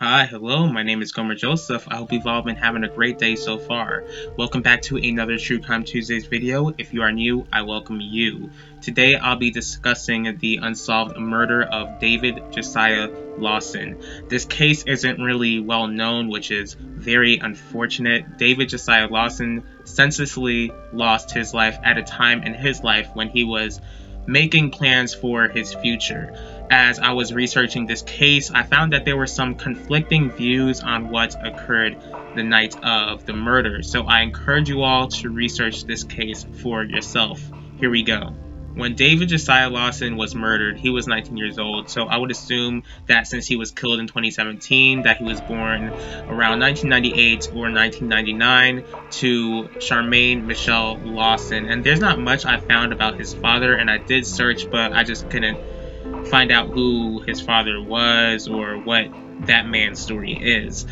Hi, hello, my name is Gomer Joseph. I hope you've all been having a great day so far. Welcome back to another True Crime Tuesdays video. If you are new, I welcome you. Today I'll be discussing the unsolved murder of David Josiah Lawson. This case isn't really well known, which is very unfortunate. David Josiah Lawson senselessly lost his life at a time in his life when he was making plans for his future. As I was researching this case, I found that there were some conflicting views on what occurred the night of the murder, so I encourage you all to research this case for yourself. Here we go. When David Josiah Lawson was murdered, he was 19 years old, so I would assume that since he was killed in 2017, that he was born around 1998 or 1999 to Charmaine Michelle Lawson. And there's not much I found about his father, and I did search, but I just couldn't find out who his father was or what that man's story is.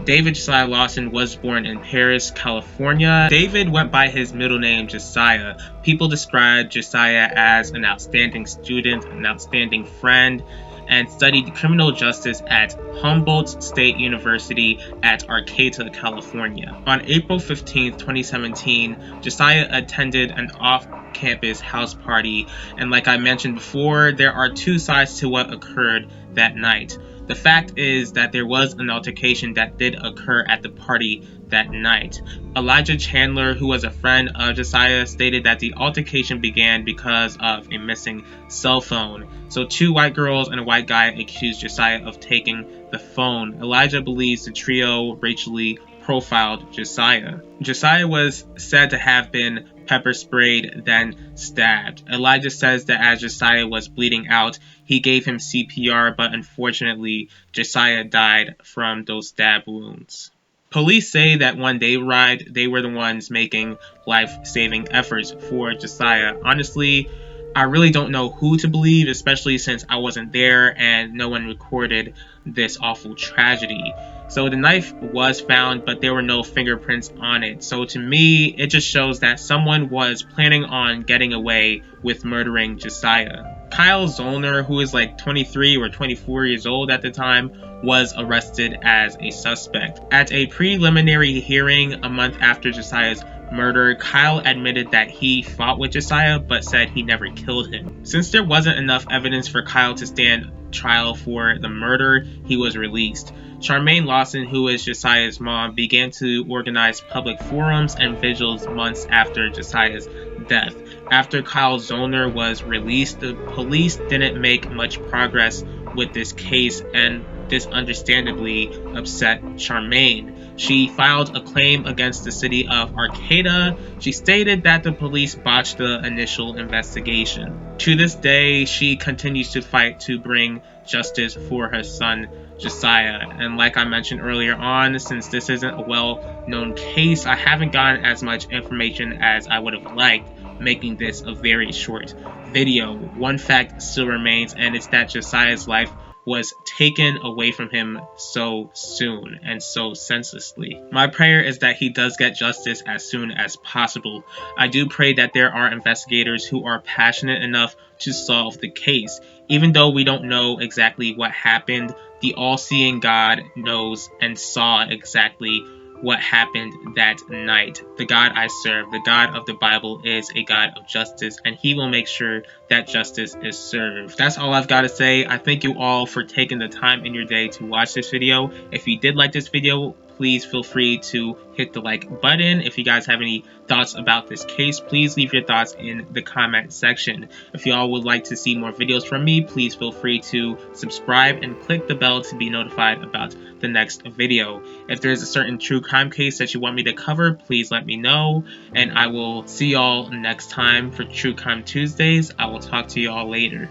David Josiah Lawson was born in Paris, California. David went by his middle name Josiah. People described Josiah as an outstanding student, an outstanding friend, and studied criminal justice at Humboldt State University at Arcata, California. On April 15, 2017, Josiah attended an off-campus house party, and like I mentioned before, there are two sides to what occurred that night. The fact is that there was an altercation that did occur at the party that night. Elijah Chandler, who was a friend of Josiah, stated that the altercation began because of a missing cell phone. So two white girls and a white guy accused Josiah of taking the phone. Elijah believes the trio racially profiled Josiah. Josiah was said to have been pepper sprayed, then stabbed. Elijah says that as Josiah was bleeding out, he gave him CPR, but unfortunately, Josiah died from those stab wounds. Police say that when they arrived, they were the ones making life-saving efforts for Josiah. Honestly, I really don't know who to believe, especially since I wasn't there and no one recorded this awful tragedy. So the knife was found, but there were no fingerprints on it. So to me, it just shows that someone was planning on getting away with murdering Josiah. Kyle Zollner, who is like 23 or 24 years old at the time, was arrested as a suspect. At a preliminary hearing a month after Josiah's murder, Kyle admitted that he fought with Josiah but said he never killed him. Since there wasn't enough evidence for Kyle to stand trial for the murder, he was released. Charmaine Lawson, who is Josiah's mom, began to organize public forums and vigils months after Josiah's death. After Kyle Zollner was released, the police didn't make much progress with this case, and this understandably upset Charmaine. She filed a claim against the city of Arcata. She stated that the police botched the initial investigation. To this day, she continues to fight to bring justice for her son, Josiah. And like I mentioned earlier on, since this isn't a well-known case, I haven't gotten as much information as I would have liked, making this a very short video. One fact still remains, and it's that Josiah's life was taken away from him so soon and so senselessly. My prayer is that he does get justice as soon as possible. I do pray that there are investigators who are passionate enough to solve the case. Even though we don't know exactly what happened, the all-seeing God knows and saw exactly what happened that night. The God I serve, the God of the Bible, is a God of justice, and he will make sure that justice is served. That's all I've got to say. I thank you all for taking the time in your day to watch this video. If you did like this video, please feel free to hit the like button. If you guys have any thoughts about this case, please leave your thoughts in the comment section. If y'all would like to see more videos from me, please feel free to subscribe and click the bell to be notified about the next video. If there's a certain true crime case that you want me to cover, please let me know, and I will see y'all next time for True Crime Tuesdays. I will talk to y'all later.